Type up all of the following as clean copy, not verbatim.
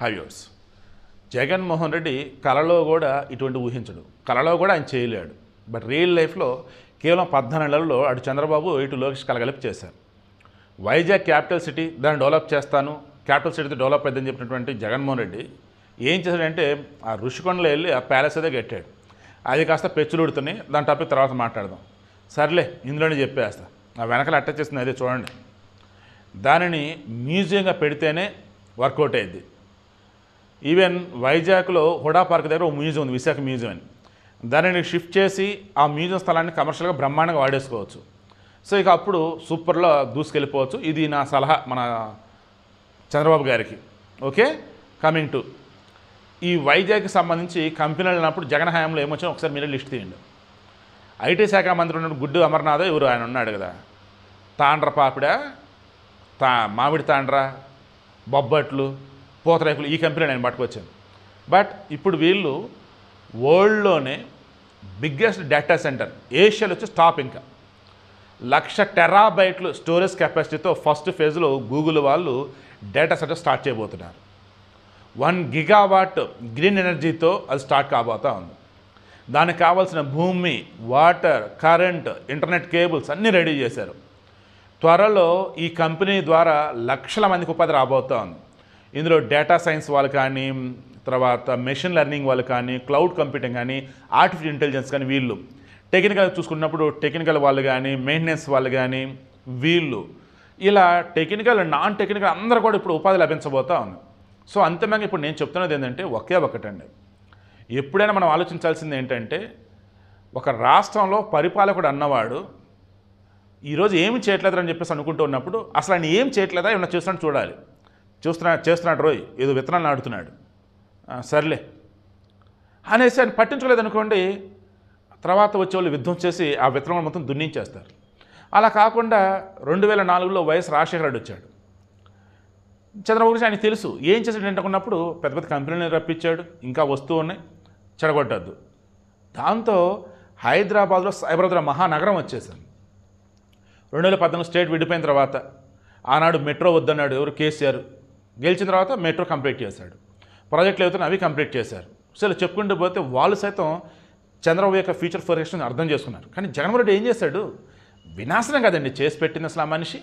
హైవ్యూర్స్ జగన్మోహన్ రెడ్డి కలలో కూడా ఇటువంటి ఊహించడు, కలలో కూడా ఆయన చేయలేడు. బట్ రియల్ లైఫ్లో కేవలం 14 నెలల్లో అటు చంద్రబాబు ఇటు లోకేష్ కలగలిపి చేశారు. వైజాగ్ క్యాపిటల్ సిటీ, దాన్ని డెవలప్ చేస్తాను, క్యాపిటల్ సిటీతో డెవలప్ అయిందని చెప్పినటువంటి జగన్మోహన్ రెడ్డి ఏం చేశాడంటే ఆ ఋషికొండలో వెళ్ళి ఆ ప్యాలెస్ అదే కట్టాడు. అది కాస్త పెచ్చులుడుతున్నాయి, దాని టాపిక్ తర్వాత మాట్లాడదాం. సర్లే ఇందులోనే చెప్పేస్తా. ఆ వెనకాల అటాచ్ చేస్తుంది అదే చూడండి. దానిని మ్యూజియంగా పెడితేనే వర్కౌట్ అయ్యింది. ఈవెన్ వైజాగ్లో హుడా పార్క్ దగ్గర ఒక మ్యూజియం ఉంది, విశాఖ మ్యూజియం అని. దానిని షిఫ్ట్ చేసి ఆ మ్యూజియం స్థలాన్ని కమర్షియల్గా బ్రహ్మాండంగా వాడేసుకోవచ్చు. సో ఇక అప్పుడు సూపర్లో దూసుకెళ్ళిపోవచ్చు. ఇది నా సలహా మన చంద్రబాబు గారికి. ఓకే, కమింగ్ టు ఈ వైజాగ్కి సంబంధించి కంపెనీలు అన్నప్పుడు జగన్ హయాంలో ఏమొచ్చాయో ఒకసారి మీరే లిస్ట్ తీయండి. ఐటీ శాఖ మంత్రి ఉన్న గుడ్డు అమర్నాథ్ ఎవరు ఆయన ఉన్నాడు కదా, తాండ్ర పాపిడ, మామిడి తాండ్ర, బొబ్బట్లు, పూతరేకులు, ఈ కంపెనీలు నేను పట్టుకొచ్చాను. బట్ ఇప్పుడు వీళ్ళు వరల్డ్లోనే బిగ్గెస్ట్ డేటా సెంటర్, ఏషియాలో వచ్చి టాప్, ఇంకా 1,00,000 టెరాబైట్లు స్టోరేజ్ కెపాసిటీతో ఫస్ట్ ఫేజ్లో గూగుల్ వాళ్ళు డేటా సెంటర్ స్టార్ట్ చేయబోతున్నారు. 1 గిగావాట్ గ్రీన్ ఎనర్జీతో అది స్టార్ట్ కాబోతూ ఉంది. దానికి కావాల్సిన భూమి, వాటర్, కరెంట్, ఇంటర్నెట్ కేబుల్స్ అన్నీ రెడీ చేశారు. త్వరలో ఈ కంపెనీ ద్వారా లక్షల మందికి ఉపాధి రాబోతూ ఉంది. ఇందులో డేటా సైన్స్ వాళ్ళు కానీ, తర్వాత మెషిన్ లెర్నింగ్ వాళ్ళు కానీ, క్లౌడ్ కంప్యూటింగ్ కానీ, ఆర్టిఫిషియల్ ఇంటెలిజెన్స్ కానీ, వీళ్ళు టెక్నికల్ చూసుకున్నప్పుడు టెక్నికల్ వాళ్ళు కానీ, మెయింటెనెన్స్ వాళ్ళు కానీ, వీళ్ళు ఇలా టెక్నికల్, నాన్ టెక్నికల్ అందరూ కూడా ఇప్పుడు ఉపాధి లభించబోతూ ఉంది. సో అంతిమంగా ఇప్పుడు నేను చెప్తున్నది ఏంటంటే ఒకే ఒకటండి, ఎప్పుడైనా మనం ఆలోచించాల్సింది ఏంటంటే ఒక రాష్ట్రంలో పరిపాలకుడు అన్నవాడు ఈరోజు ఏమి చేయట్లేదు అని చెప్పేసి అనుకుంటూ ఉన్నప్పుడు అసలు ఆయన ఏం చేయట్లేదా, ఏమన్నా చేస్తున్నాడు చూడాలి. చేస్తున్నాడు రోయ్, ఏదో విత్తనాలు నాడుతున్నాడు, సర్లే అనేసి ఆయన పట్టించుకోలేదు అనుకోండి, తర్వాత వచ్చేవాళ్ళు యుద్ధం చేసి ఆ విత్తనం మొత్తం దున్నించేస్తారు. అలా కాకుండా 2004లో వైఎస్ రాజశేఖర రెడ్డి వచ్చాడు. చంద్రబాబు గురించి ఆయన తెలుసు ఏం చేసాడు అనుకున్నప్పుడు పెద్ద పెద్ద కంపెనీలను రప్పించాడు, ఇంకా వస్తూ ఉన్నాయి, చెడగొట్టద్దు. దాంతో హైదరాబాద్లో సైబరాబాద్లో మహానగరం వచ్చేసాను. 2014 స్టేట్ విడిపోయిన తర్వాత ఆనాడు మెట్రో వద్దన్నాడు ఎవరు, కేసీఆర్. గెలిచిన తర్వాత మెట్రో కంప్లీట్ చేశాడు, ప్రాజెక్టులు అవుతున్నాయి అవి కంప్లీట్ చేశారు. సో ఇలా చెప్పుకుంటూ పోతే వాళ్ళు సైతం చంద్రబాబు యొక్క ఫ్యూచర్ ఫోరెక్షన్ అర్థం చేసుకున్నారు. కానీ జగన్మోహన్ రెడ్డి ఏం చేశాడు, వినాశనం కదండి చేసి పెట్టింది అసలు ఆ మనిషి.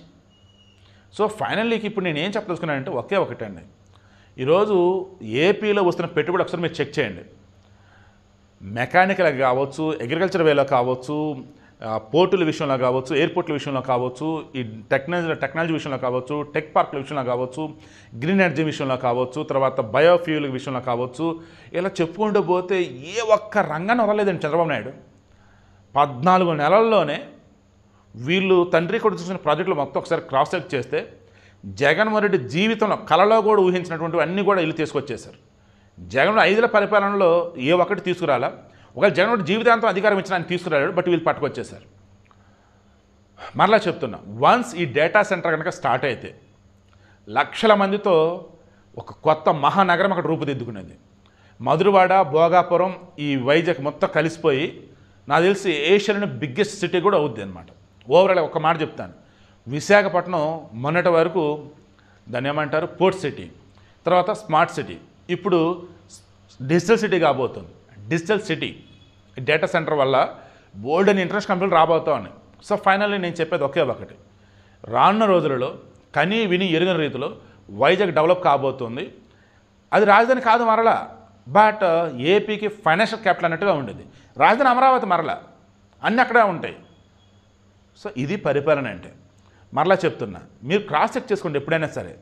సో ఫైనల్లీకి ఇప్పుడు నేను ఏం చెప్పదలుచుకున్నానంటే ఒకే ఒకటండి, ఈరోజు ఏపీలో వస్తున్న పెట్టుబడి ఒకసారి మీరు చెక్ చేయండి. మెకానికల్ కావచ్చు, అగ్రికల్చర్ వేలో కావచ్చు, పోర్టుల విషయంలో కావచ్చు, ఎయిర్పోర్ట్ల విషయంలో కావచ్చు, ఈ టెక్నాలజీ విషయంలో కావచ్చు, టెక్ పార్కుల విషయంలో కావచ్చు, గ్రీన్ ఎనర్జీ విషయంలో కావచ్చు, తర్వాత బయోఫ్యూల్ విషయంలో కావచ్చు, ఇలా చెప్పుకుంటూ పోతే ఏ ఒక్క రంగాన్ని వదలలేదండి చంద్రబాబు నాయుడు. 14 నెలల్లోనే వీళ్ళు తండ్రి కూడా చూసిన ప్రాజెక్టులు మొత్తం ఒకసారి క్రాస్ చెక్ చేస్తే జగన్మోహన్ రెడ్డి జీవితంలో కలలో కూడా ఊహించినటువంటివి అన్నీ కూడా వీళ్ళు తీసుకొచ్చేశారు. జగన్ 5 ఏళ్ల పరిపాలనలో ఏ ఒక్కటి తీసుకురాలా. ఒకవేళ జగన్ జీవితాంతం అధికారం ఇచ్చిన ఆయన తీసుకురాడు, బట్ వీళ్ళు పట్టుకొచ్చేశారు. మరలా చెప్తున్నా, వన్స్ ఈ డేటా సెంటర్ కనుక స్టార్ట్ అయితే లక్షల మందితో ఒక కొత్త మహానగరం అక్కడ రూపుదిద్దుకునేది. మధురవాడ, భోగాపురం, ఈ వైజాగ్ మొత్తం కలిసిపోయి నాకు తెలిసి ఏషియాలోని బిగ్గెస్ట్ సిటీ కూడా అవుద్ది అనమాట. ఓవరాల్ ఒక మాట చెప్తాను, విశాఖపట్నం మొన్నటి వరకు దాన్ని ఏమంటారు పోర్ట్ సిటీ, తర్వాత స్మార్ట్ సిటీ, ఇప్పుడు డిజిటల్ సిటీ కాబోతుంది. డిజిటల్ సిటీ డేటా సెంటర్ వల్ల బోల్డ్ అని ఇంటర్నేషనల్ కంపెనీలు రాబోతూ ఉన్నాయి. సో ఫైనల్లీ నేను చెప్పేది ఒకే ఒకటి, రానున్న రోజులలో కనీ విని ఎరుగని రీతిలో వైజాగ్ డెవలప్ కాబోతుంది. అది రాజధాని కాదు మరలా, బట్ ఏపీకి ఫైనాన్షియల్ క్యాపిటల్ అన్నట్టుగా ఉండేది. రాజధాని అమరావతి మరలా, అన్నీ అక్కడే ఉంటాయి. సో ఇది పరిపాలన అంటే. మరలా చెప్తున్నా, మీరు క్రాస్ చెక్ చేసుకోండి ఎప్పుడైనా సరే.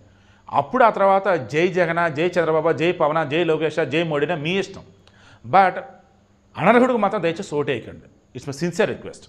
అప్పుడు ఆ తర్వాత జై జగన్, జై చంద్రబాబు, జై పవన్, జై లోకేష్, జై మోడీనా మీ ఇష్టం. బట్ అనర్హుడికి మాత్రం దయచేసి ఓటేయకండి. It's my sincere request.